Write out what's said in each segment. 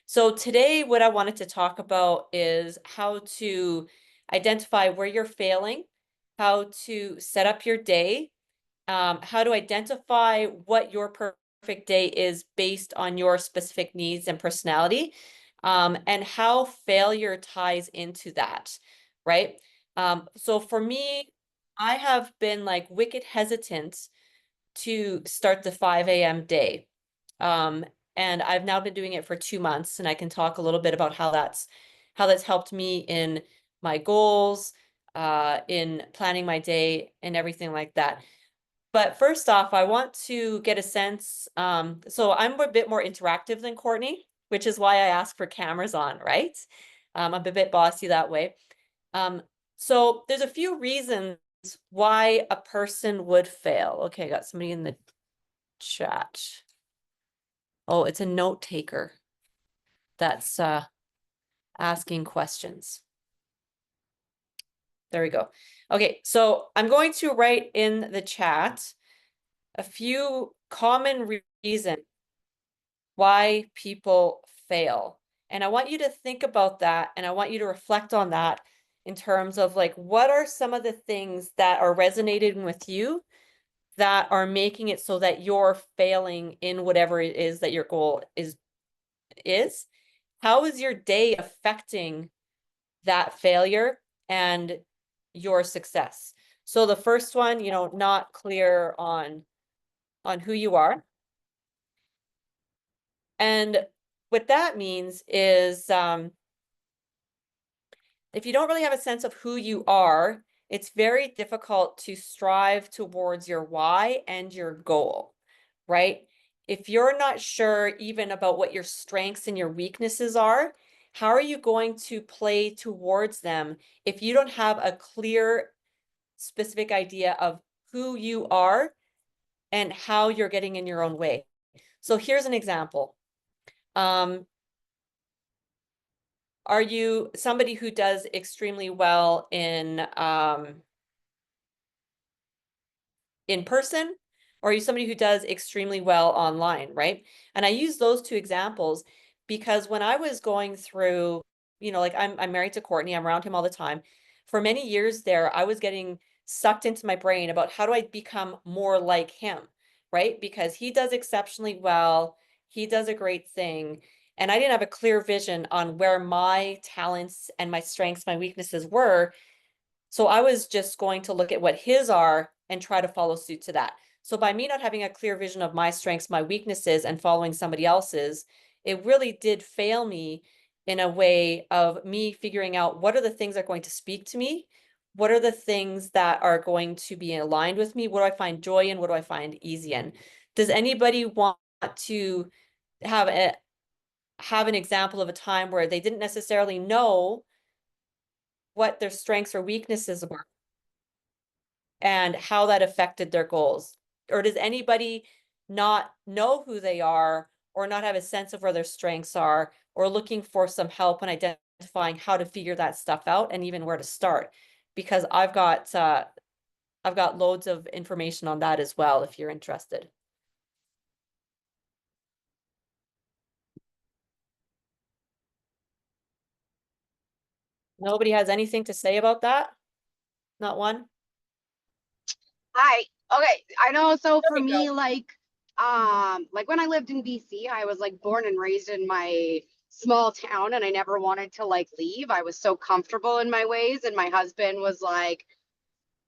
So today, what I wanted to talk about is how to identify where you're failing, how to set up your day, how to identify what your perfect day is based on your specific needs and personality, and how failure ties into that, right? So for me, I have been like wicked hesitant to start the 5 a.m. day. Um, and I've now been doing it for 2 months, and I can talk a little bit about how that's helped me in my goals, in planning my day and everything like that. But first off, I want to get a sense. So I'm a bit more interactive than Courtney, which is why I ask for cameras on, right? I'm a bit bossy that way. Um, so there's a few reasons why a person would fail. Okay, I got somebody in the chat. Oh, it's a note taker that's asking questions. There we go. Okay, so I'm going to write in the chat a few common reasons why people fail. And I want you to think about that, and I want you to reflect on that in terms of like, what are some of the things that are resonating with you that are making it so that you're failing in whatever it is that your goal is. How is your day affecting that failure and your success? So the first one, not clear on who you are. And what that means is if you don't really have a sense of who you are, it's very difficult to strive towards your why and your goal, right? If you're not sure even about what your strengths and your weaknesses are, how are you going to play towards them if you don't have a clear, specific idea of who you are and how you're getting in your own way? So here's an example. Are you somebody who does extremely well in person, or are you somebody who does extremely well online, right? And I use those two examples because when I was going through, like I'm married to Courtney, I'm around him all the time. For many years there, I was getting sucked into my brain about how do I become more like him, right? Because he does exceptionally well, he does a great thing. And I didn't have a clear vision on where my talents and my strengths, my weaknesses were. So I was just going to look at what his are and try to follow suit to that. So by me not having a clear vision of my strengths, my weaknesses, and following somebody else's, it really did fail me in a way of me figuring out what are the things that are going to speak to me? What are the things that are going to be aligned with me? What do I find joy in? What do I find easy in? Does anybody want to have an example of a time where they didn't necessarily know what their strengths or weaknesses were and how that affected their goals? Or does anybody not know who they are or not have a sense of where their strengths are or looking for some help in identifying how to figure that stuff out and even where to start? Because I've got loads of information on that as well if you're interested. Nobody has anything to say about that? Not one? Hi. Okay. I know. So There for we go. me, like when I lived in BC, I was like born and raised in my small town and I never wanted to like leave. I was so comfortable in my ways. And my husband was like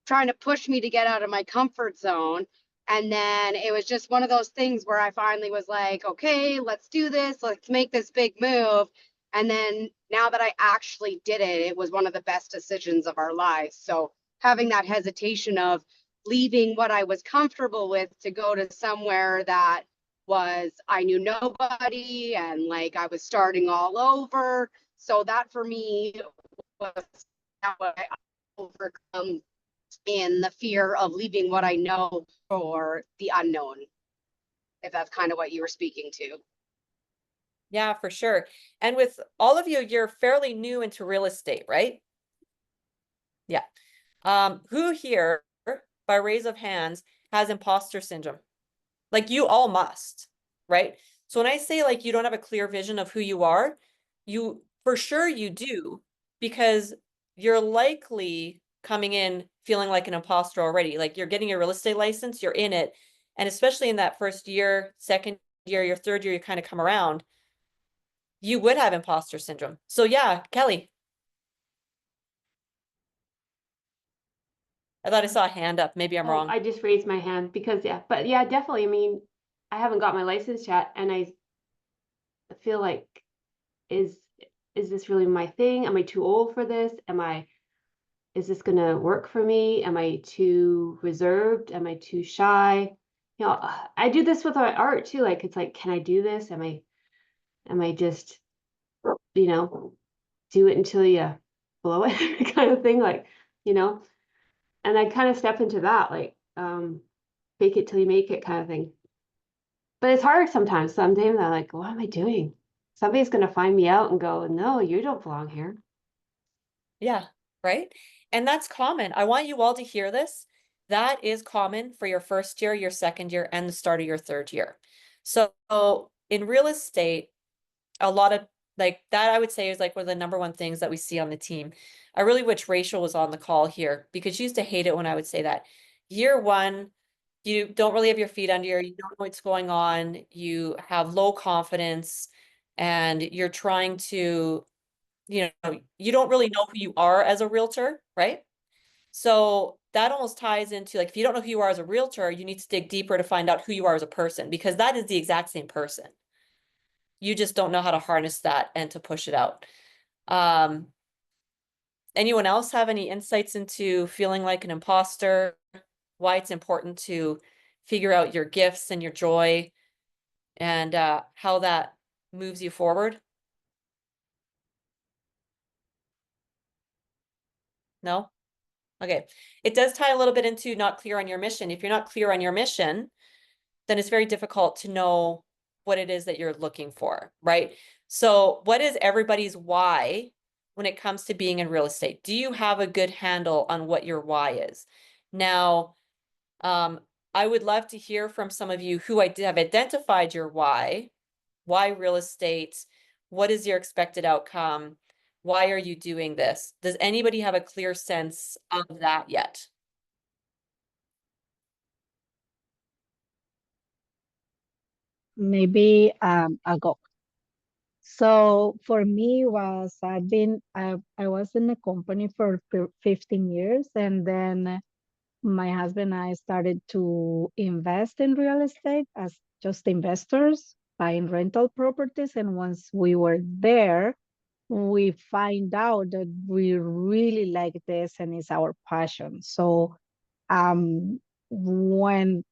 trying to push me to get out of my comfort zone. And then it was just one of those things where I finally was like, okay, let's do this. Let's make this big move. And then now that I actually did it, it was one of the best decisions of our lives. So having that hesitation of leaving what I was comfortable with to go to somewhere that was, I knew nobody and like I was starting all over. So that for me was what I overcome in the fear of leaving what I know for the unknown, if that's kind of what you were speaking to. Yeah, for sure. And with all of you, you're fairly new into real estate, right? Yeah. Who here, by raise of hands, has imposter syndrome? Like you all must, right? So when I say like you don't have a clear vision of who you are, you for sure you do, because you're likely coming in feeling like an imposter already. Like you're getting your real estate license, you're in it. And especially in that first year, second year, your third year, you kind of come around, you would have imposter syndrome. So yeah, Kelly, I thought I saw a hand up. Maybe I'm Oh, wrong. I just raised my hand because yeah, but yeah, definitely. I mean, I haven't got my license yet, and I feel like is is this really my thing? Am I too old for this? Is this gonna work for me? Am I too reserved? Am I too shy? I do this with my art too. Like it's like, can I do this? Am I just, you know, do it until you blow it kind of thing? Like, you know, and I kind of step into that, like, fake it till you make it kind of thing. But it's hard sometimes. Sometimes I'm like, what am I doing? Somebody's gonna find me out and go, no, you don't belong here. Yeah, right? And that's common. I want you all to hear this. That is common for your first year, your second year, and the start of your third year. So in real estate, a lot of like that I would say is like one of the number one things that we see on the team. I really wish Rachel was on the call here because she used to hate it when I would say that. Year one, you don't really have your feet under you, you don't know what's going on, you have low confidence, and you're trying to, you don't really know who you are as a realtor, right? So that almost ties into like if you don't know who you are as a realtor, you need to dig deeper to find out who you are as a person because that is the exact same person. You just don't know how to harness that and to push it out. Um, Anyone else have any insights into feeling like an imposter? Why it's important to figure out your gifts and your joy and how that moves you forward? No? Okay. It does tie a little bit into not clear on your mission. If you're not clear on your mission, then it's very difficult to know what it is that you're looking for, right? So, what is everybody's why when it comes to being in real estate? Do you have a good handle on what your why is? Now, um, I would love to hear from some of you who have identified your why real estate? What is your expected outcome? Why are you doing this? Does anybody have a clear sense of that yet? Maybe ago. So for me was I was in a company for 15 years, and then my husband and I started to invest in real estate as just investors buying rental properties. And once we were there, we find out that we really like this and it's our passion. So um when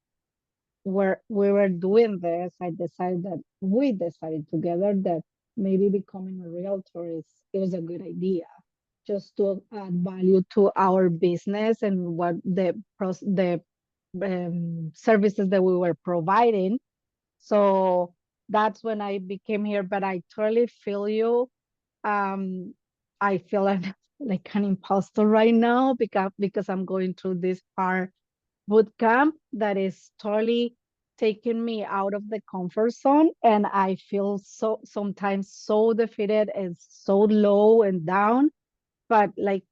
we were doing this, we decided together that maybe becoming a realtor is a good idea, just to add value to our business and what the services that we were providing. So that's when I became here. But I totally feel you. I feel like an imposter right now because I'm going through this part boot camp that is totally taking me out of the comfort zone, and I feel so sometimes so defeated and so low and down. But like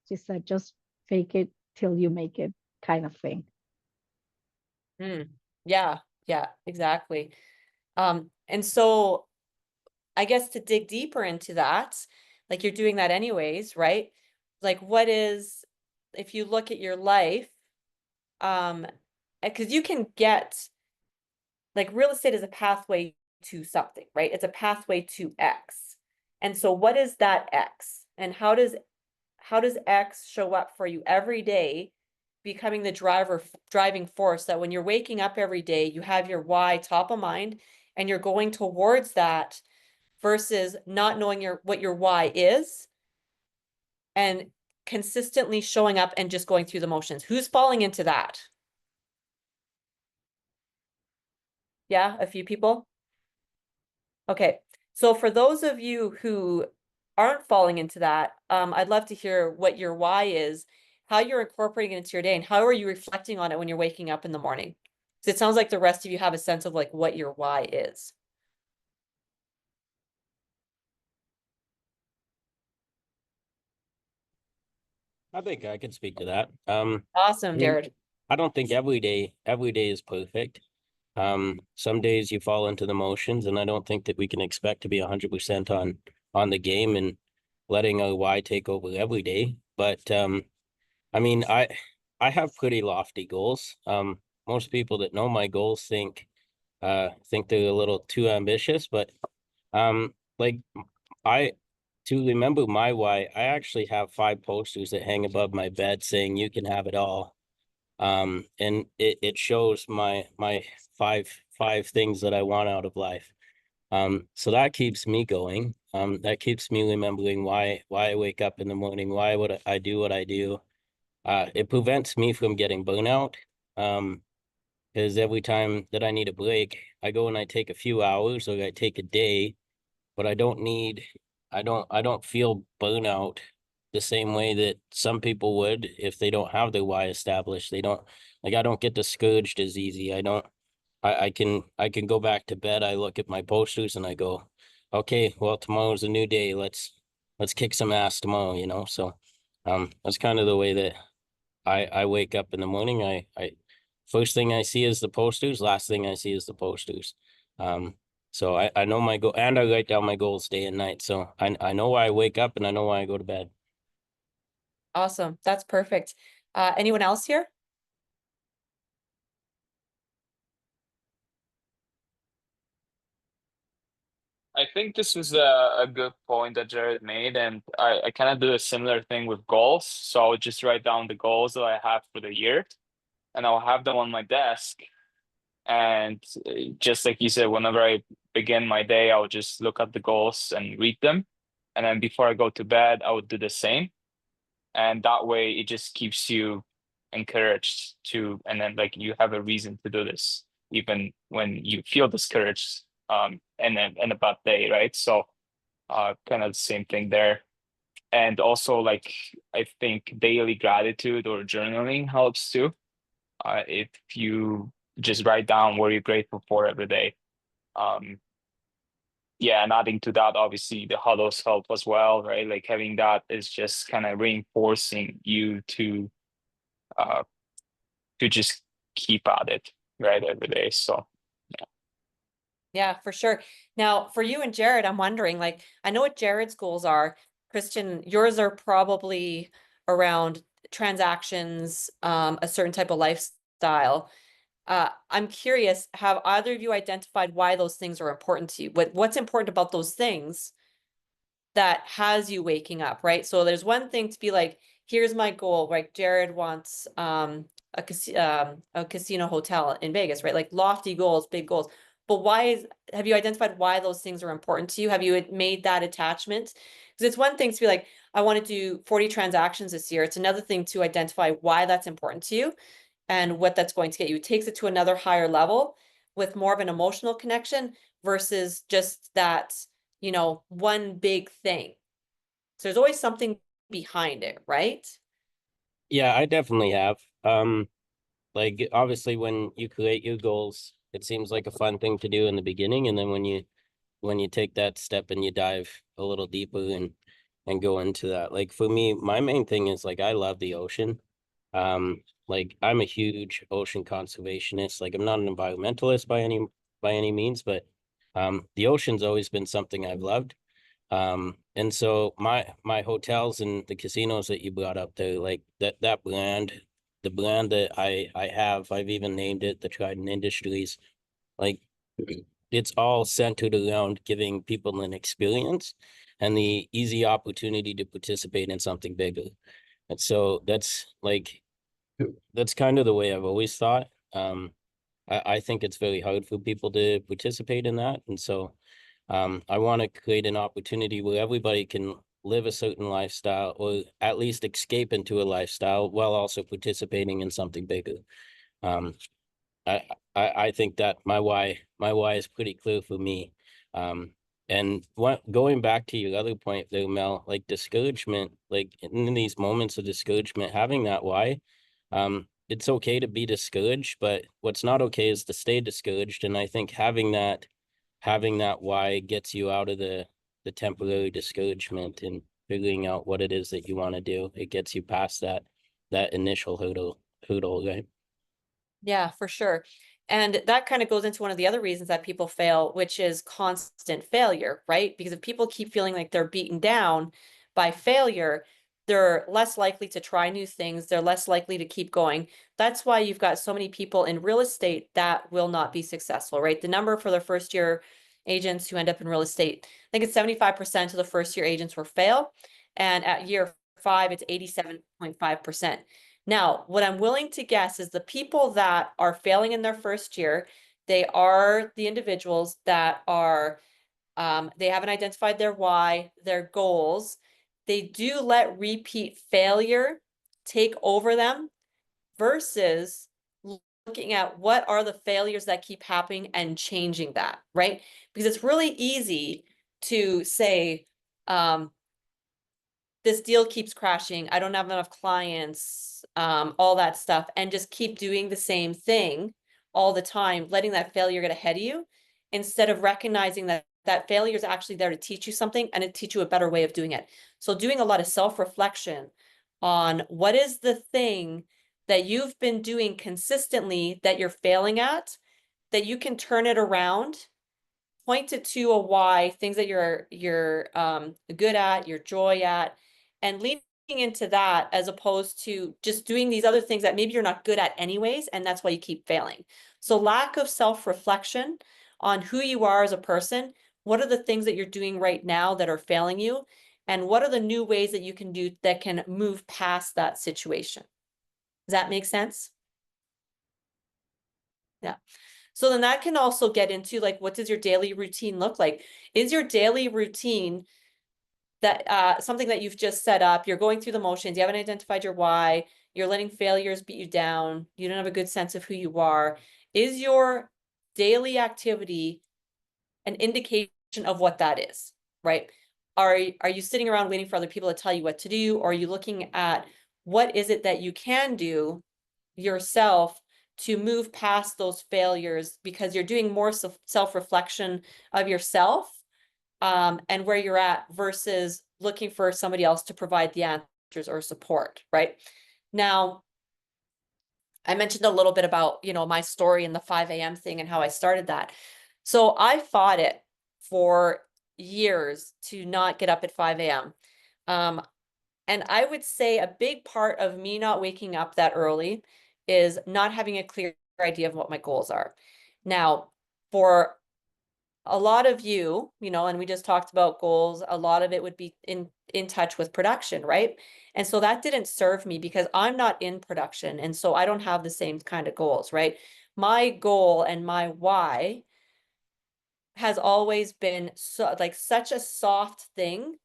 she said, just fake it till you make it kind of thing. Mm, yeah, yeah, exactly. And so I guess to dig deeper into that, like you're doing that anyways, right? Like what is, if you look at your life, um, because you can get like real estate is a pathway to something, right? It's a pathway to X. And so what is that X? And how does X show up for you every day, becoming the driving force that when you're waking up every day, you have your why top of mind and you're going towards that versus not knowing what your why is and consistently showing up and just going through the motions. Who's falling into that? Yeah, a few people. Okay. So for those of you who aren't falling into that, I'd love to hear what your why is, how you're incorporating it into your day, and how are you reflecting on it when you're waking up in the morning? So it sounds like the rest of you have a sense of like what your why is. I think I can speak to that. Awesome, I mean, Jared. I don't think every day is perfect. Some days you fall into the motions, and I don't think that we can expect to be 100% on the game and letting our why take over every day. But I mean, I have pretty lofty goals. Most people that know my goals think they're a little too ambitious, but like I to remember my why, I actually have 5 posters that hang above my bed saying you can have it all. And it shows my five things that I want out of life. So that keeps me going. That keeps me remembering why I wake up in the morning, why would I do what I do. It prevents me from getting burnout. Because every time that I need a break, I go and I take a few hours or I take a day, but I don't feel burnout the same way that some people would if they don't have their why established. They don't like I don't get discouraged as easy. I can go back to bed. I look at my posters and I go, okay, well, tomorrow's a new day. Let's kick some ass tomorrow, So that's kind of the way that I wake up in the morning. I first thing I see is the posters, last thing I see is the posters. So I know my goal, and I write down my goals day and night. So I know why I wake up and I know why I go to bed. Awesome. That's perfect. Anyone else here? I think this is a good point that Jared made, and I kind of do a similar thing with goals. So I'll just write down the goals that I have for the year, and I'll have them on my desk. And just like you said, whenever I begin my day, I'll just look at the goals and read them. And then before I go to bed, I would do the same. And that way it just keeps you encouraged to, and then like you have a reason to do this, even when you feel discouraged, and then in a bad day, right? So kind of the same thing there. And also like I think daily gratitude or journaling helps too. If you just write down what you're grateful for every day. Um, yeah, and adding to that, obviously the huddles help as well, right? Like having that is just kind of reinforcing you uh to just keep at it, right, every day. So Yeah, for sure. Now, for you and Jared, I'm wondering, like, I know what Jared's goals are. Christian, yours are probably around transactions, a certain type of lifestyle. I'm curious, have either of you identified why those things are important to you? What's important about those things that has you waking up, right? So there's one thing to be like, here's my goal, right? Jared wants a casino hotel in Vegas, right? Like lofty goals, big goals. But have you identified why those things are important to you? Have you made that attachment? Because it's one thing to be like, I want to do 40 transactions this year. It's another thing to identify why that's important to you and what that's going to get you. It takes it to another higher level with more of an emotional connection versus just that, one big thing. So there's always something behind it, right? Yeah, I definitely have. Like obviously when you create your goals, it seems like a fun thing to do in the beginning, and then when you take that step and you dive a little deeper and go into that. Like for me, my main thing is like I love the ocean. Like I'm a huge ocean conservationist. Like I'm not an environmentalist by any means, but the ocean's always been something I've loved. And so my hotels and the casinos that you brought up there, like that brand, the brand that I have, I've even named it the Trident Industries. Like it's all centered around giving people an experience and the easy opportunity to participate in something bigger. And so that's kind of the way I've always thought. I think it's very hard for people to participate in that. And so I want to create an opportunity where everybody can live a certain lifestyle or at least escape into a lifestyle while also participating in something bigger. Um, I, I think that my why is pretty clear for me. Um, and going back to your other point there, Mel, like discouragement, like in these moments of discouragement, having that why, it's okay to be discouraged, but what's not okay is to stay discouraged. And I think having that why gets you out of the temporary discouragement figuring out what it is that you want to do. It gets you past that initial hurdle, right? Yeah, for sure. And that kind of goes into one of the other reasons that people fail, which is constant failure, right? Because if people keep feeling like they're beaten down by failure, they're less likely to try new things. They're less likely to keep going. That's why you've got so many people in real estate that will not be successful, right? The number for the first year agents who end up in real estate, I think it's 75% of the first year agents will fail. And at year 5, it's 87.5%. Now, what I'm willing to guess is the people that are failing in their first year, they are the individuals that are, they haven't identified their why, their goals. They do let repeat failure take over them versus looking at what are the failures that keep happening and changing that, right? Because it's really easy to say, this deal keeps crashing, I don't have enough clients, all that stuff, and just keep doing the same thing all the time, letting that failure get ahead of you, instead of recognizing that that failure is actually there to teach you something and to teach you a better way of doing it. So doing a lot of self-reflection on what is the thing that you've been doing consistently that you're failing at, that you can turn it around, point it to a why, things that you're good at, your joy at, and leaning into that as opposed to just doing these other things that maybe you're not good at anyways, and that's why you keep failing. So lack of self-reflection on who you are as a person, what are the things that you're doing right now that are failing you, and what are the new ways that you can do that can move past that situation. Does that make sense? Yeah. So then that can also get into like, what does your daily routine look like? Is your daily routine that something that you've just set up, you're going through the motions, you haven't identified your why, you're letting failures beat you down, you don't have a good sense of who you are. Is your daily activity an indication of what that is, right? Are you sitting around waiting for other people to tell you what to do? Or are you looking at what is it that you can do yourself to move past those failures, because you're doing more self-reflection of yourself and where you're at versus looking for somebody else to provide the answers or support, right? Now, I mentioned a little bit about, my story and the 5 a.m. thing and how I started that. So I fought it for years to not get up at 5 a.m. And I would say a big part of me not waking up that early is not having a clear idea of what my goals are. Now, for a lot of you, and we just talked about goals, a lot of it would be in touch with production, right? And so that didn't serve me because I'm not in production. And so I don't have the same kind of goals, right? My goal and my why has always been such a soft thing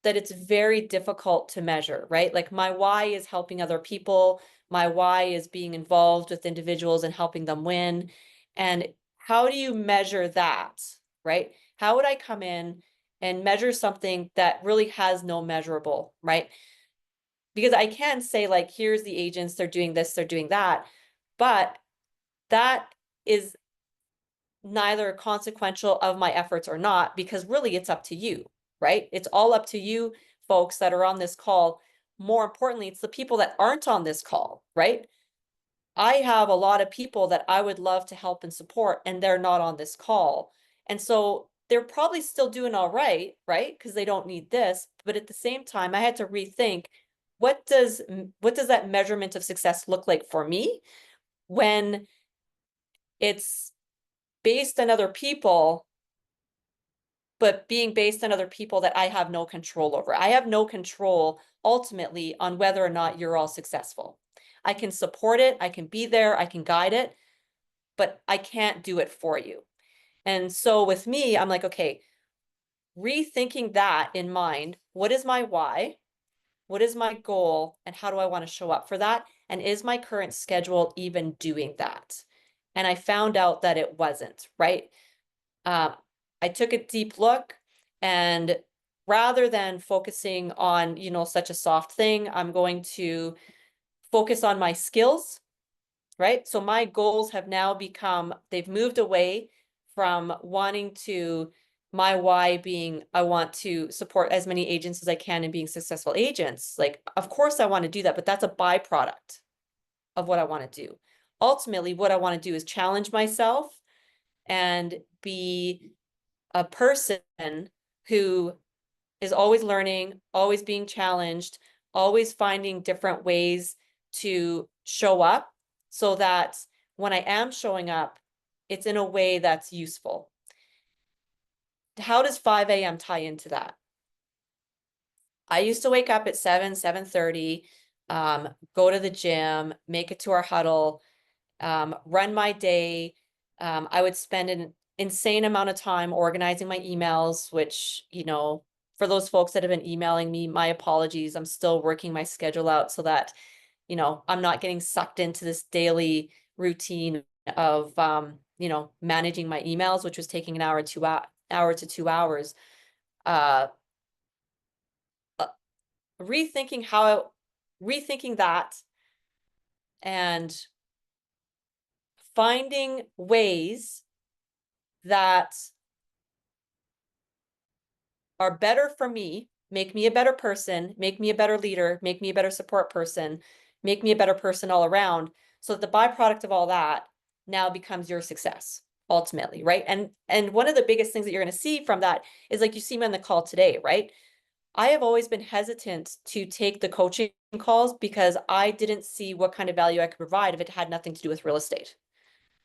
that it's very difficult to measure, right? Like my why is helping other people. My why is being involved with individuals and helping them win. And how do you measure that, right? How would I come in and measure something that really has no measurable, right? Because I can say like, here's the agents, they're doing this, they're doing that, but that is neither consequential of my efforts or not, because really it's up to you, right? It's all up to you folks that are on this call. More importantly, it's the people that aren't on this call, right? I have a lot of people that I would love to help and support, and they're not on this call. And so they're probably still doing all right, right? Because they don't need this. But at the same time, I had to rethink, what does that measurement of success look like for me when it's based on other people, but being based on other people that I have no control over. I have no control ultimately on whether or not you're all successful. I can support it, I can be there, I can guide it, but I can't do it for you. And so with me, I'm like, okay, rethinking that in mind, what is my why? What is my goal? And how do I want to show up for that? And is my current schedule even doing that? And I found out that it wasn't, right? I took a deep look, and rather than focusing on, such a soft thing, I'm going to focus on my skills, right? So my goals have now become, they've moved away from wanting to my why being I want to support as many agents as I can in being successful agents. Like, of course I want to do that, but that's a byproduct of what I want to do. Ultimately, what I want to do is challenge myself and be a person who is always learning, always being challenged, always finding different ways to show up so that when I am showing up, it's in a way that's useful. How does 5 a.m. tie into that? I used to wake up at 7:30, go to the gym, make it to our huddle, run my day. I would spend an insane amount of time organizing my emails, which, you know, for those folks that have been emailing me, my apologies. I'm still working my schedule out so that, you know, I'm not getting sucked into this daily routine of, you know, managing my emails, which was taking an hour to 2 hours. Uh, rethinking that and finding ways that are better for me, make me a better person, make me a better leader, make me a better support person, make me a better person all around. So that the byproduct of all that now becomes your success ultimately, right? And one of the biggest things that you're going to see from that is like you see me on the call today, right? I have always been hesitant to take the coaching calls because I didn't see what kind of value I could provide if it had nothing to do with real estate.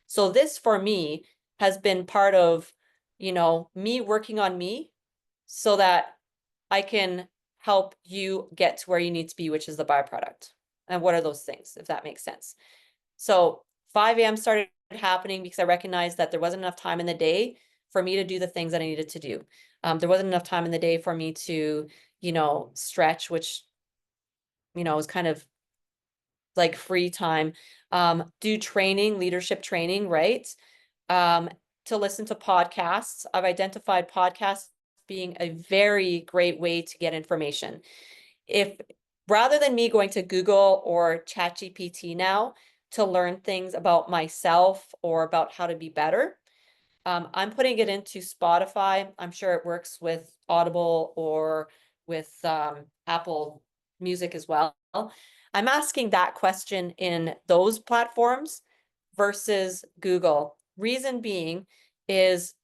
So this for me has been part of, you know, me working on me so that I can help you get to where you need to be, which is the byproduct. And what are those things, if that makes sense? So 5 a.m. started happening because I recognized that there wasn't enough time in the day for me to do the things that I needed to do. There wasn't enough time in the day for me to, you know, stretch, which, you know, was kind of like free time. Do training, leadership training, right? To listen to podcasts. I've identified podcasts being a very great way to get information. If rather than me going to Google or ChatGPT now to learn things about myself or about how to be better, I'm putting it into Spotify. I'm sure it works with Audible or with Apple Music as well. I'm asking that question in those platforms versus Google. Reason being is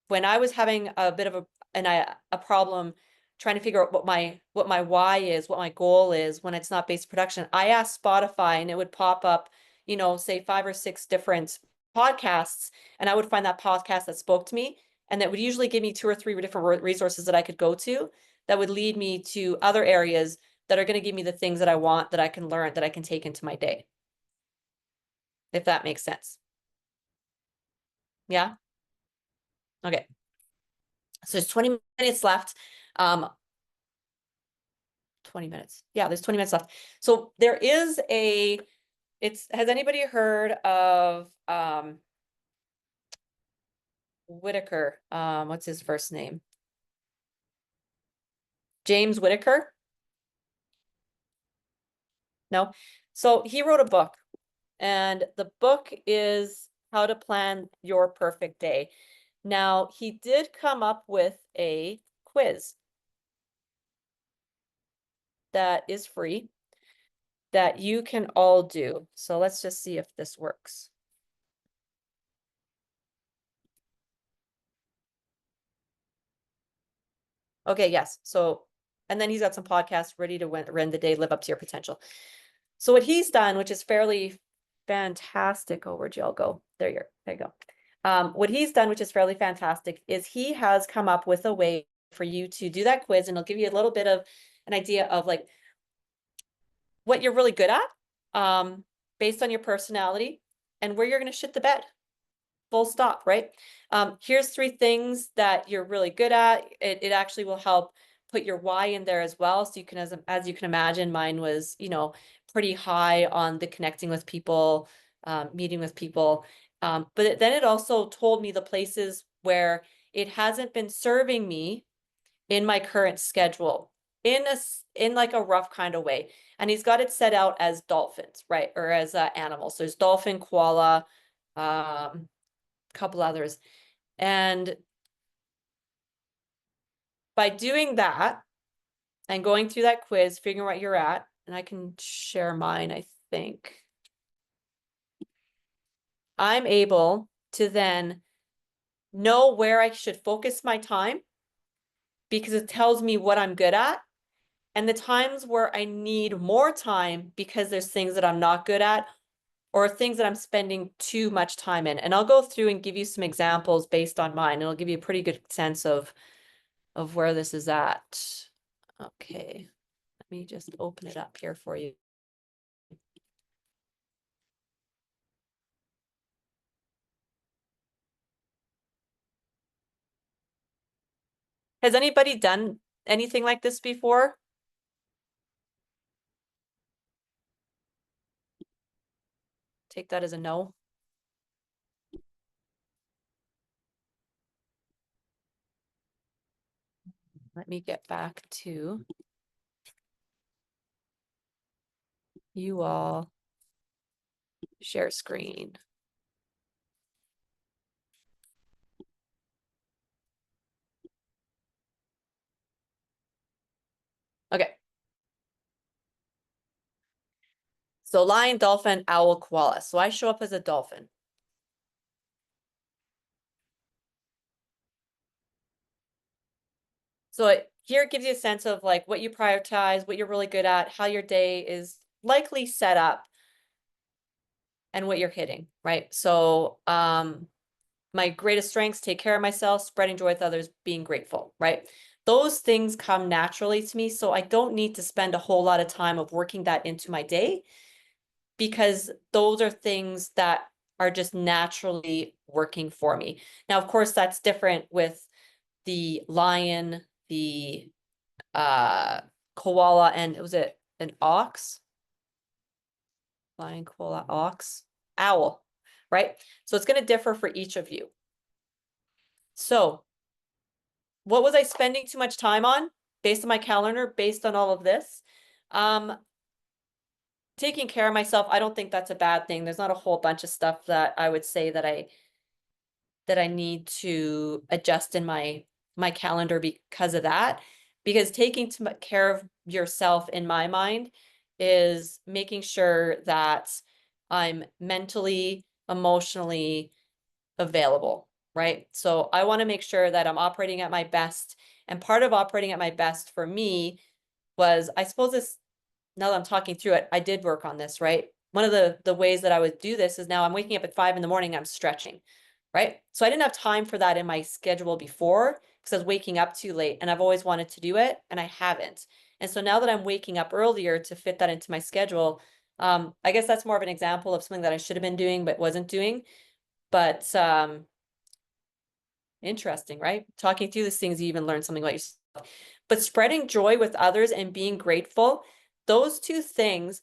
when I was having a bit of a problem trying to figure out what my why is, what my goal is when it's not based production, I asked Spotify and it would pop up, you know, say 5 or 6 different podcasts, and I would find that podcast that spoke to me, and that would usually give me 2 or 3 different resources that I could go to that would lead me to other areas that are going to give me the things that I want, that I can learn, that I can take into my day. If that makes sense. Yeah. Okay. So there's 20 minutes left. 20 minutes. Yeah, there's 20 minutes left. So there is has anybody heard of Whitaker? What's his first name? James Whitaker? No. So he wrote a book, and the book is How to Plan Your Perfect Day. Now, he did come up with a quiz that is free that you can all do. So let's just see if this works. Okay, yes. So, and then he's got some podcasts ready to run the day, live up to your potential. So what he's done, which is fairly fantastic. Oh, where'd y'all go? There you go. What he's done, which is fairly fantastic, is he has come up with a way for you to do that quiz, and it'll give you a little bit of an idea of like what you're really good at, based on your personality, and where you're going to shit the bed. Full stop, right? Here's 3 things that you're really good at. It actually will help put your why in there as well. So you can, as you can imagine, mine was, you know, pretty high on the connecting with people, meeting with people. But then it also told me the places where it hasn't been serving me in my current schedule in like a rough kind of way. And he's got it set out as dolphins, right? Or as animals. So there's dolphin, koala, couple others. And by doing that and going through that quiz, figuring what you're at, and I can share mine, I think. I'm able to then know where I should focus my time because it tells me what I'm good at, and the times where I need more time because there's things that I'm not good at or things that I'm spending too much time in. And I'll go through and give you some examples based on mine. It'll give you a pretty good sense of where this is at. Okay, let me just open it up here for you. Has anybody done anything like this before? Take that as a no. Let me get back to you all. Share screen. Okay. So lion, dolphin, owl, koala. So I show up as a dolphin. So here it gives you a sense of like what you prioritize, what you're really good at, how your day is likely set up, and what you're hitting, right? So my greatest strengths, take care of myself, spreading joy with others, being grateful, right? Those things come naturally to me, so I don't need to spend a whole lot of time of working that into my day because those are things that are just naturally working for me. Now, of course, that's different with the lion, the koala, and was it an ox? Lion, koala, ox, owl, right? So it's going to differ for each of you. So what was I spending too much time on based on my calendar, based on all of this? Taking care of myself, I don't think that's a bad thing. There's not a whole bunch of stuff that I would say that I need to adjust in my calendar because of that. Because taking care of yourself, in my mind, is making sure that I'm mentally, emotionally available, right? So I want to make sure that I'm operating at my best. And part of operating at my best for me was, I suppose this, now that I'm talking through it, I did work on this, right? One of the ways that I would do this is now I'm waking up at 5 in the morning, I'm stretching, right? So I didn't have time for that in my schedule before because I was waking up too late and I've always wanted to do it and I haven't. And so now that I'm waking up earlier to fit that into my schedule, I guess that's more of an example of something that I should have been doing but wasn't doing. But interesting, right? Talking through these things, you even learn something about yourself. But spreading joy with others and being grateful, those two things,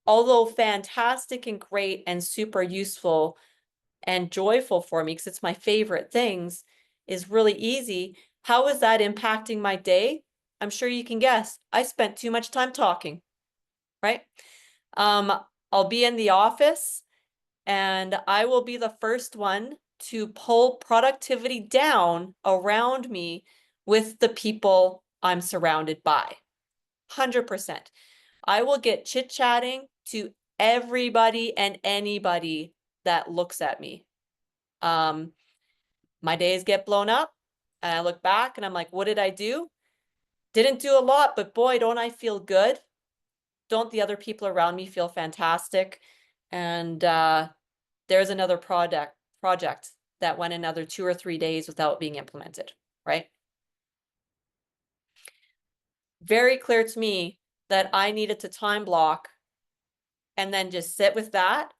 although fantastic and great and super useful and joyful for me, because it's my favorite things, is really easy. How is that impacting my day? I'm sure you can guess. I spent too much time talking, right? I'll be in the office and I will be the first one to pull productivity down around me with the people I'm surrounded by. 100%. I will get chit-chatting to everybody and anybody that looks at me. My days get blown up and I look back and I'm like, what did I do? Didn't do a lot, but boy, don't I feel good. Don't the other people around me feel fantastic? And there's another project that went another 2 or 3 days without being implemented, right? Very clear to me that I needed to time block and then just sit with that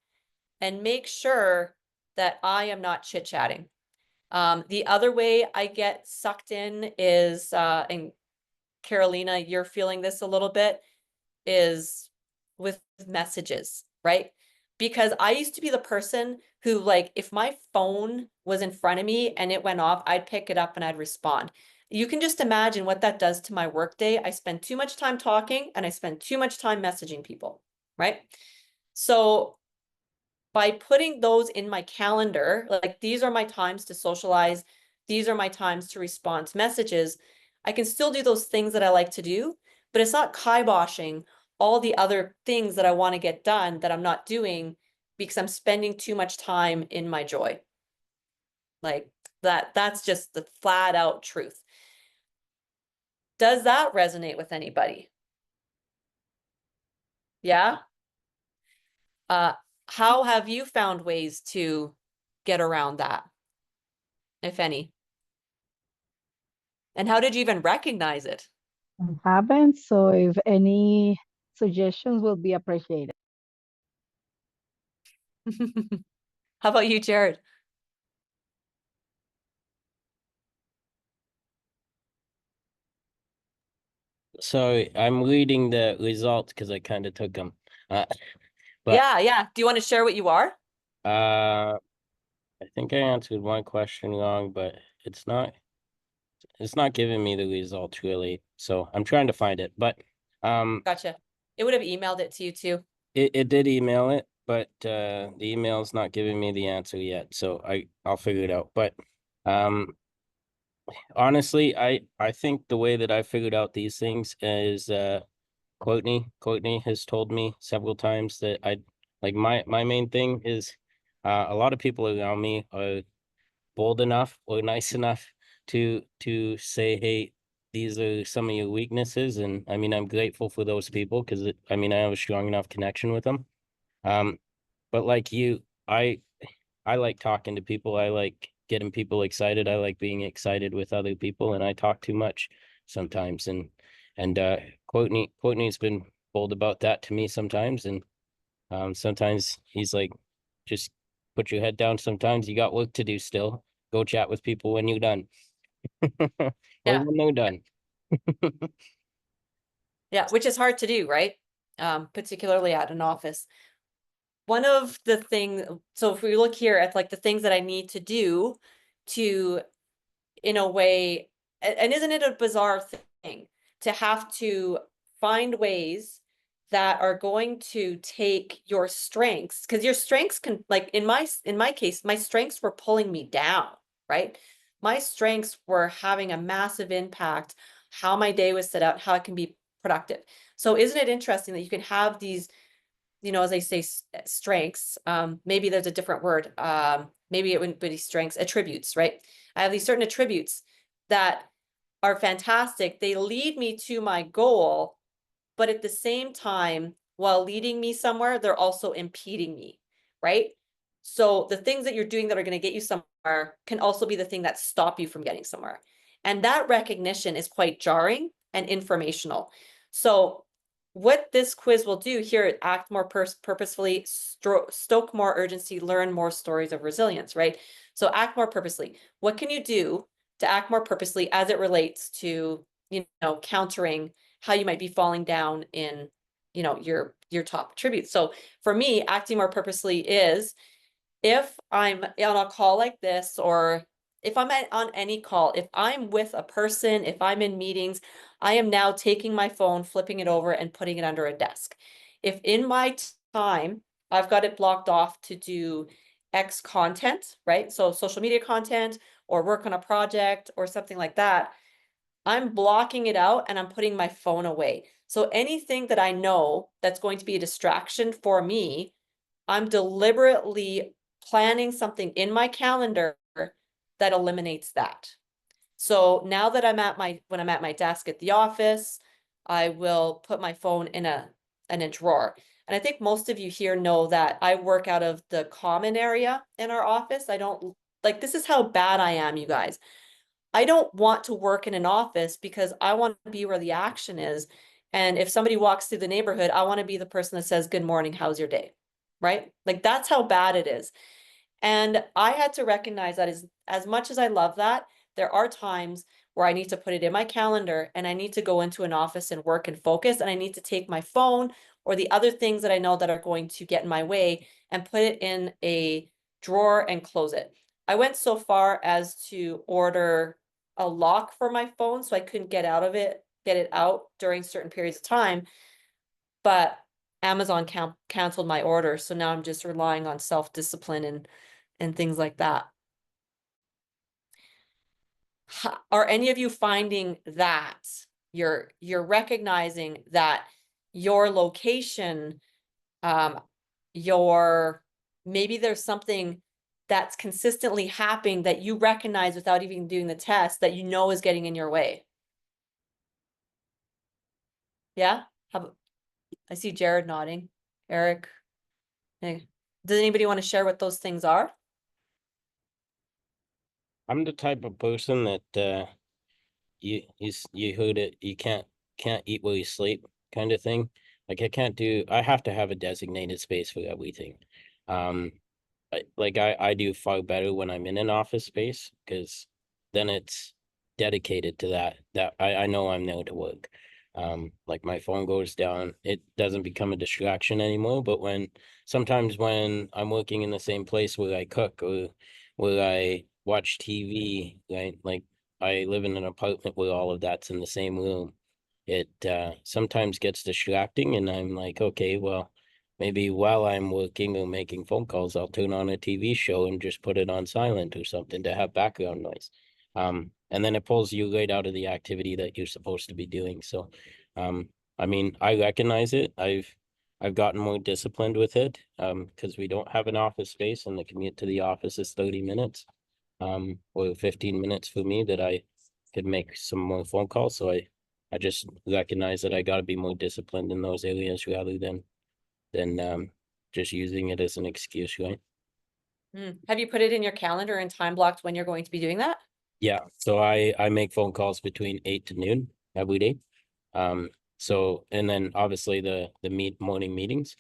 and make sure that I am not chit-chatting. The other way I get sucked in is, and Carolina, you're feeling this a little bit, is with messages, right? Because I used to be the person who, like, if my phone was in front of me and it went off, I'd pick it up and I'd respond. You can just imagine what that does to my workday. I spend too much time talking and I spend too much time messaging people, right? So by putting those in my calendar, like these are my times to socialize, these are my times to respond to messages, I can still do those things that I like to do, but it's not kiboshing all the other things that I want to get done that I'm not doing because I'm spending too much time in my joy. Like that's just the flat out truth. Does that resonate with anybody? Yeah? How have you found ways to get around that, if any? And how did you even recognize it? I haven't, so if any suggestions will be appreciated. How about you, Jared? So I'm reading the results because I kind of took them. But Yeah. Do you want to share what you are? I think I answered one question wrong, but it's not giving me the results really. So I'm trying to find it. But Gotcha. It would have emailed it to you too. it did email it, but the email's not giving me the answer yet. So I'll figure it out. But honestly, I think the way that I figured out these things is Courtney has told me several times that I like my main thing is a lot of people around me are bold enough or nice enough to say, hey, these are some of your weaknesses, and I mean I'm grateful for those people because I mean I have a strong enough connection with them. Um, but like you, I like talking to people. I like getting people excited. I like being excited with other people, and I talk too much sometimes. And Courtney's been bold about that to me sometimes, and sometimes he's like, just put your head down. Sometimes you got work to do still. Go chat with people when you're done, or Yeah. when they're done. Yeah, which is hard to do, right? Particularly at an office. One of the things, so if we look here at like the things that I need to do to, in a way, and isn't it a bizarre thing to have to find ways that are going to take your strengths, because your strengths can, like in my case, my strengths were pulling me down, right? My strengths were having a massive impact, how my day was set out, how it can be productive. So isn't it interesting that you can have these, as they say, strengths, maybe there's a different word, maybe it wouldn't be strengths, attributes, right? I have these certain attributes that are fantastic. They lead me to my goal, but at the same time, while leading me somewhere, they're also impeding me, right? So the things that you're doing that are going to get you somewhere can also be the thing that stop you from getting somewhere. And that recognition is quite jarring and informational. So what this quiz will do here, act more purposefully, stoke more urgency, learn more stories of resilience, right? So act more purposely. What can you do to act more purposely as it relates to, countering how you might be falling down in, your top attributes? So for me, acting more purposely is, if I'm on a call like this, or if I'm on any call, if I'm with a person, if I'm in meetings, I am now taking my phone, flipping it over and putting it under a desk. If in my time, I've got it blocked off to do X content, right? So social media content or work on a project or something like that, I'm blocking it out and I'm putting my phone away. So anything that I know that's going to be a distraction for me, I'm deliberately planning something in my calendar that eliminates that. So now that when I'm at my desk at the office, I will put my phone in a drawer. And I think most of you here know that I work out of the common area in our office. I don't like, this is how bad I am, you guys. I don't want to work in an office because I want to be where the action is. And if somebody walks through the neighborhood, I want to be the person that says, "Good morning, how's your day?" Right? Like that's how bad it is. And I had to recognize that as much as I love that, there are times where I need to put it in my calendar and I need to go into an office and work and focus, and I need to take my phone or the other things that I know that are going to get in my way and put it in a drawer and close it. I went so far as to order a lock for my phone so I couldn't get it out during certain periods of time, but Amazon canceled my order, so now I'm just relying on self-discipline and things like that. Are any of you finding that you're recognizing that your location, your maybe there's something that's consistently happening that you recognize without even doing the test that you know is getting in your way? Yeah? I see Jared nodding. Eric. Hey. Does anybody want to share what those things are? I'm the type of person that you heard it, you can't eat while you sleep kind of thing. Like I have to have a designated space for everything. Um I do far better when I'm in an office space because then it's dedicated to that I know I'm there to work. Like my phone goes down, it doesn't become a distraction anymore. But sometimes when I'm working in the same place where I cook or where I watch TV, right? Like I live in an apartment where all of that's in the same room. It sometimes gets distracting and I'm like, okay, well, maybe while I'm working or making phone calls, I'll turn on a TV show and just put it on silent or something to have background noise. And then it pulls you right out of the activity that you're supposed to be doing. So, um, I mean, I recognize it. I've gotten more disciplined with it, because we don't have an office space and the commute to the office is 30 minutes, or 15 minutes for me that I could make some more phone calls. So I just recognize that I got to be more disciplined in those areas rather than just using it as an excuse, right? Have you put it in your calendar and time blocked when you're going to be doing that? Yeah. So I make phone calls between 8 to noon every day. So and then obviously the morning meetings.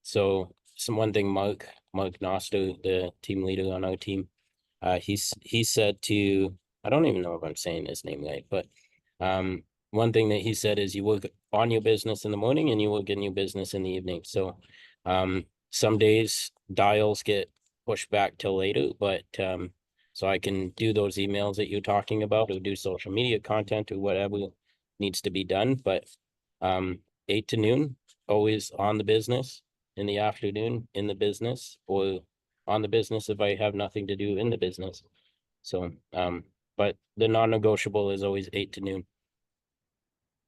So one thing Mark Noster, the team leader on our team, he said to, I don't even know if I'm saying his name right, but one thing that he said is you work on your business in the morning and you work in your business in the evening. So some days dials get pushed back till later, but so I can do those emails that you're talking about or do social media content or whatever needs to be done. But 8 to noon, always on the business, in the afternoon in the business, or on the business if I have nothing to do in the business. So but the non-negotiable is always 8 to noon.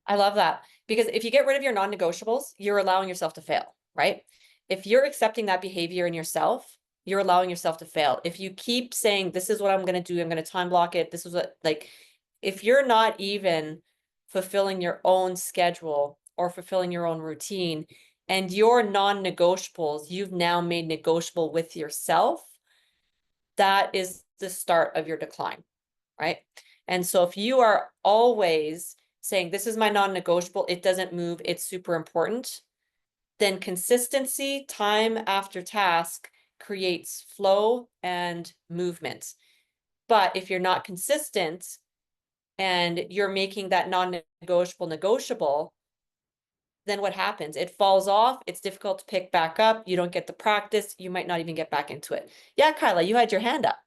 I love that, because if you get rid of your non-negotiables, you're allowing yourself to fail, right? If you're accepting that behavior in yourself, you're allowing yourself to fail. If you keep saying, this is what I'm going to do, I'm going to time block it, this is what, like, if you're not even fulfilling your own schedule or fulfilling your own routine, and your non-negotiables, you've now made negotiable with yourself, that is the start of your decline, right? And so if you are always saying, this is my non-negotiable, it doesn't move, it's super important, then consistency, time after task, creates flow and movement. But if you're not consistent and you're making that non-negotiable negotiable, then what happens? It falls off, it's difficult to pick back up, you don't get the practice, you might not even get back into it. Yeah, Kyla, you had your hand up.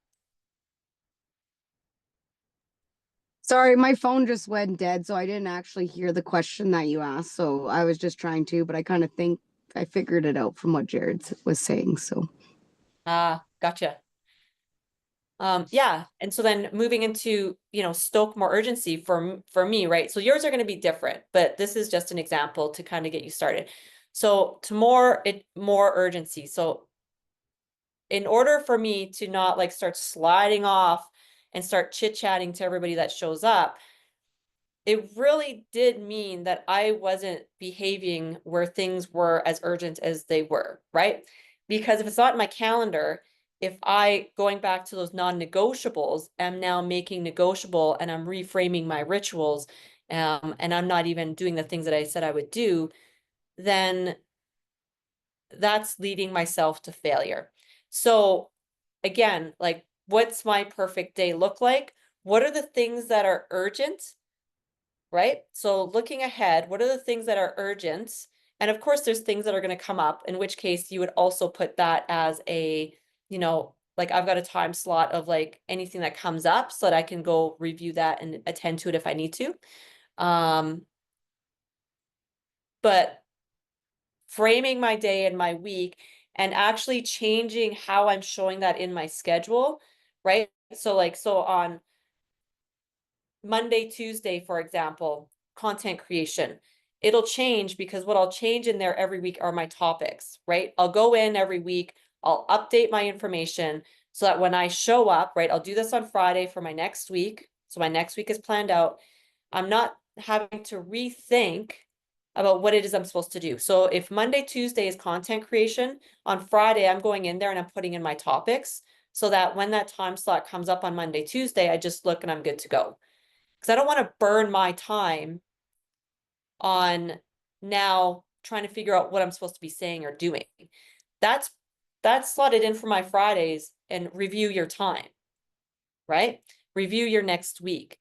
Sorry, my phone just went dead, so I didn't actually hear the question that you asked. So I was just trying to, but I kind of think I figured it out from what Jared was saying. So Gotcha. Yeah. And so then moving into, stoke more urgency for me, right? So yours are going to be different, but this is just an example to kind of get you started. So to more urgency. So in order for me to not like start sliding off and start chit-chatting to everybody that shows up, it really did mean that I wasn't behaving where things were as urgent as they were, right? Because if it's not in my calendar, if I, going back to those non-negotiables, am now making negotiable and I'm reframing my rituals, and I'm not even doing the things that I said I would do, then that's leading myself to failure. So again, like, what's my perfect day look like? What are the things that are urgent? Right? So looking ahead, what are the things that are urgent? And of course, there's things that are going to come up, in which case you would also put that as a, like I've got a time slot of like anything that comes up so that I can go review that and attend to it if I need to. But framing my day and my week and actually changing how I'm showing that in my schedule, right? So on Monday, Tuesday, for example, content creation. It'll change because what I'll change in there every week are my topics, right? I'll go in every week, I'll update my information so that when I show up, right, I'll do this on Friday for my next week. So my next week is planned out. I'm not having to rethink about what it is I'm supposed to do. So if Monday, Tuesday is content creation, on Friday, I'm going in there and I'm putting in my topics so that when that time slot comes up on Monday, Tuesday, I just look and I'm good to go. Because I don't want to burn my time on now trying to figure out what I'm supposed to be saying or doing. That's slotted in for my Fridays, and review your time, right? Review your next week.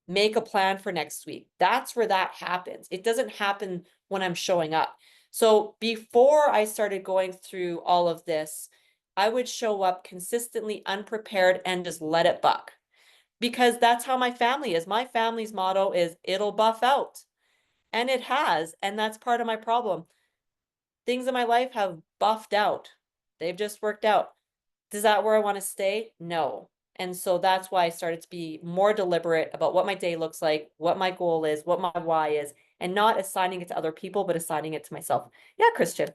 Make a plan for next week. That's where that happens. It doesn't happen when I'm showing up. So before I started going through all of this, I would show up consistently unprepared and just let it buck. Because that's how my family is. My family's motto is it'll buff out. And it has. And that's part of my problem. Things in my life have buffed out. They've just worked out. Is that where I want to stay? No. And so that's why I started to be more deliberate about what my day looks like, what my goal is, what my why is, and not assigning it to other people, but assigning it to myself. Yeah, Christian.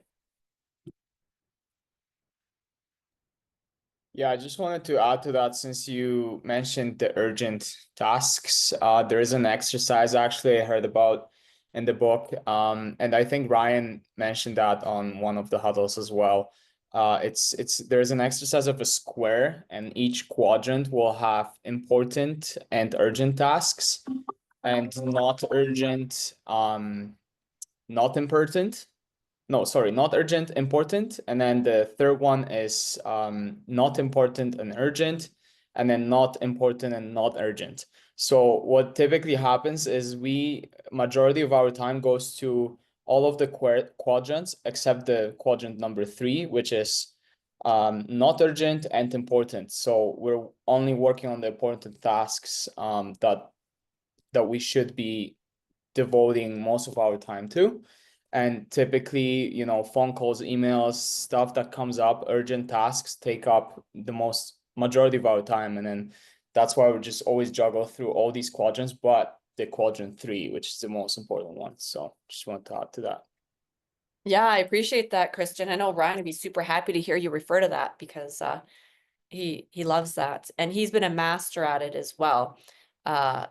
Yeah, I just wanted to add to that, since you mentioned the urgent tasks. There is an exercise actually I heard about in the book. And I think Ryan mentioned that on one of the huddles as well. There's an exercise of a square, and each quadrant will have important and urgent tasks, and not urgent, not important. No, sorry, not urgent, important. And then the third one is not important and urgent, and then not important and not urgent. So what typically happens is majority of our time goes to all of the quadrants except the quadrant number 3, which is not urgent and important. So we're only working on the important tasks that we should be devoting most of our time to. And typically, phone calls, emails, stuff that comes up, urgent tasks take up the majority of our time. And then that's why we just always juggle through all these quadrants, but the quadrant 3, which is the most important one. So just want to add to that. Yeah, I appreciate that, Christian. I know Ryan would be super happy to hear you refer to that because he loves that. And he's been a master at it as well. And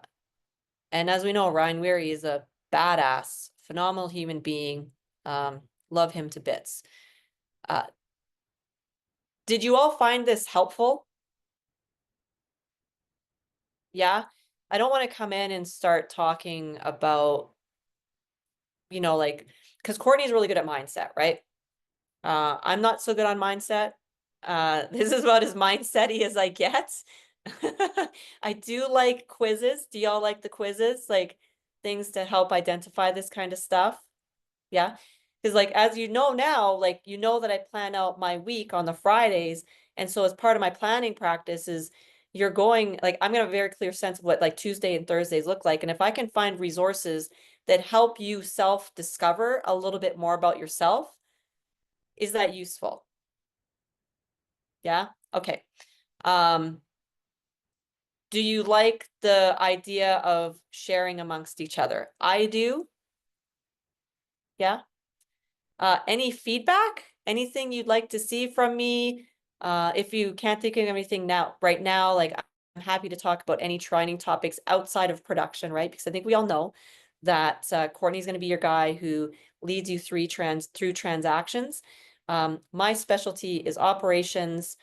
as we know, Ryan Weary is a badass, phenomenal human being. Love him to bits. Did you all find this helpful? Yeah, I don't want to come in and start talking about, because Courtney's really good at mindset, right? I'm not so good on mindset. This is about as mindset-y as I get. I do like quizzes. Do y'all like the quizzes? Like things to help identify this kind of stuff? Yeah. Because as you know now, that I plan out my week on the Fridays. And so as part of my planning practice is I'm going to have a very clear sense of what Tuesday and Thursdays look like. And if I can find resources that help you self-discover a little bit more about yourself, is that useful? Yeah. Okay. Do you like the idea of sharing amongst each other? I do. Yeah. Any feedback? Anything you'd like to see from me? If you can't think of anything right now, I'm happy to talk about any training topics outside of production, right? Because I think we all know that Courtney's going to be your guy who leads you through transactions. My specialty is operations,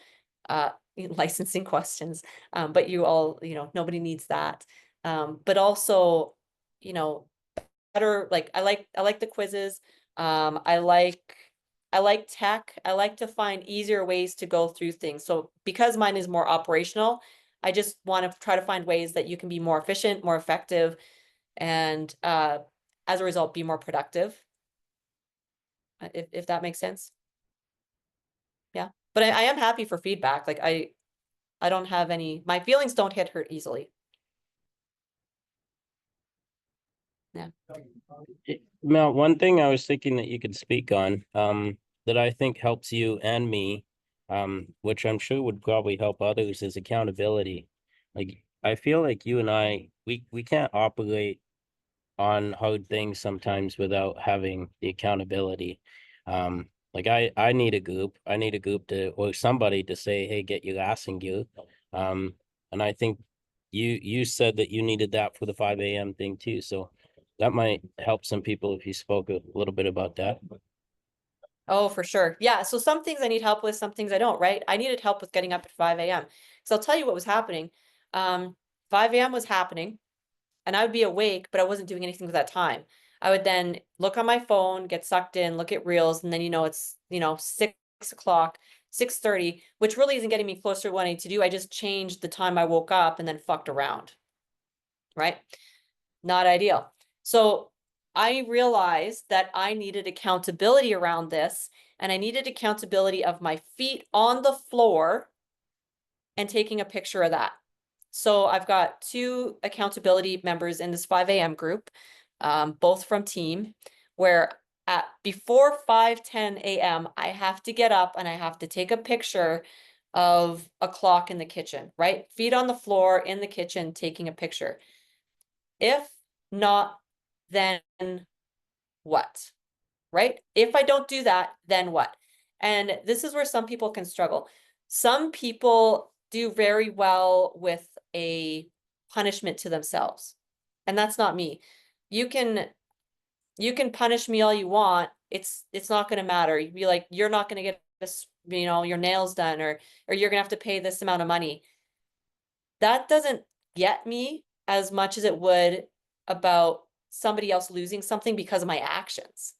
licensing questions, but you all, nobody needs that. But also, better, I like the quizzes. I like tech. I like to find easier ways to go through things. So because mine is more operational, I just want to try to find ways that you can be more efficient, more effective, and as a result, be more productive. If that makes sense. Yeah. But I am happy for feedback. I don't have my feelings don't get hurt easily. Yeah. Mel, one thing I was thinking that you could speak on, that I think helps you and me, which I'm sure would probably help others, is accountability. Like I feel like you and I, we can't operate on hard things sometimes without having the accountability. Like I need a group. I need a group to, or somebody to say, hey, get your ass in gear. Um, and I think you said that you needed that for the 5 a.m. thing too. So that might help some people if you spoke a little bit about that. Oh, for sure. Yeah. So some things I need help with, some things I don't, right? I needed help with getting up at 5 a.m. So I'll tell you what was happening. 5 a.m. was happening and I would be awake, but I wasn't doing anything with that time. I would then look on my phone, get sucked in, look at reels, and then it's 6 o'clock, 6:30, which really isn't getting me closer to what I need to do. I just changed the time I woke up and then fucked around. Right? Not ideal. So I realized that I needed accountability around this, and I needed accountability of my feet on the floor and taking a picture of that. So I've got 2 accountability members in this 5 a.m. group, both from team, where at before 5:10 a.m. I have to get up and I have to take a picture of a clock in the kitchen, right? Feet on the floor in the kitchen, taking a picture. If not, then what? Right? If I don't do that, then what? And this is where some people can struggle. Some people do very well with a punishment to themselves. And that's not me. You can punish me all you want. It's not going to matter. You'd be like, you're not going to get this, your nails done, or you're going to have to pay this amount of money. That doesn't get me as much as it would about somebody else losing something because of my actions.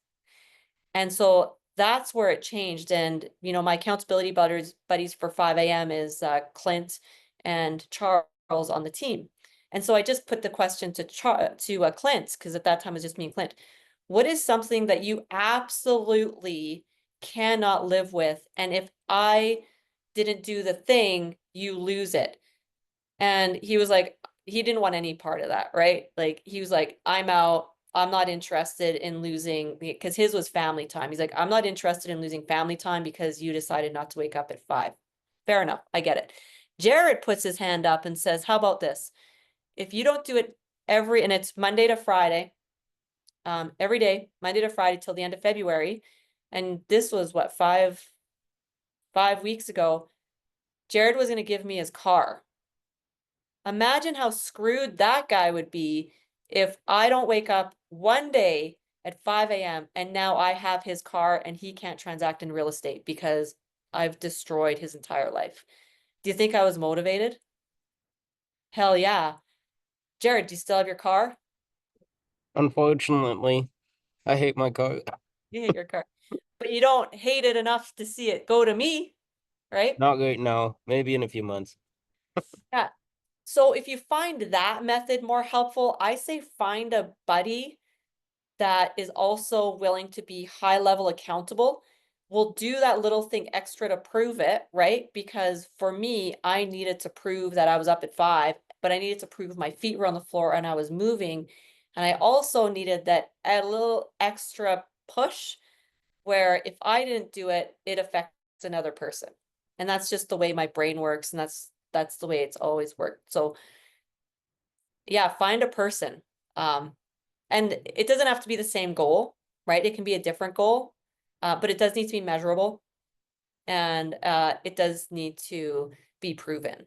And so that's where it changed. And, my accountability buddies for 5 a.m. is Clint and Charles on the team. And so I just put the question to Clint, because at that time it was just me and Clint. What is something that you absolutely cannot live with? And if I didn't do the thing, you lose it. And he was like, he didn't want any part of that, right? Like, he was like, I'm out. I'm not interested in losing, because his was family time. He's like, I'm not interested in losing family time because you decided not to wake up at 5. Fair enough. I get it. Jared puts his hand up and says, how about this? If you don't do it and it's Monday to Friday, every day, Monday to Friday till the end of February. And this was what, 5 weeks ago, Jared was going to give me his car. Imagine how screwed that guy would be if I don't wake up one day at 5 a.m. and now I have his car and he can't transact in real estate because I've destroyed his entire life. Do you think I was motivated? Hell yeah. Jared, do you still have your car? Unfortunately, I hate my car. You hate your car, but you don't hate it enough to see it go to me, right? Not right now. Maybe in a few months. Yeah. So if you find that method more helpful, I say find a buddy that is also willing to be high level accountable. Will do that little thing extra to prove it, right? Because for me, I needed to prove that I was up at 5, but I needed to prove my feet were on the floor and I was moving. And I also needed that a little extra push where if I didn't do it, it affects another person. And that's just the way my brain works. And that's the way it's always worked. So yeah, find a person. And it doesn't have to be the same goal, right? It can be a different goal, but it does need to be measurable, and it does need to be proven,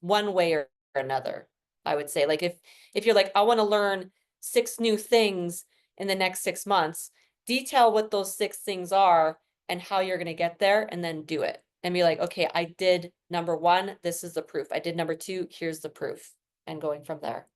one way or another. I would say, like, if you're like, I want to learn 6 new things in the next 6 months, detail what those 6 things are and how you're going to get there, and then do it. And be like, okay, I did number 1, this is the proof. I did number 2, here's the proof, and going from there.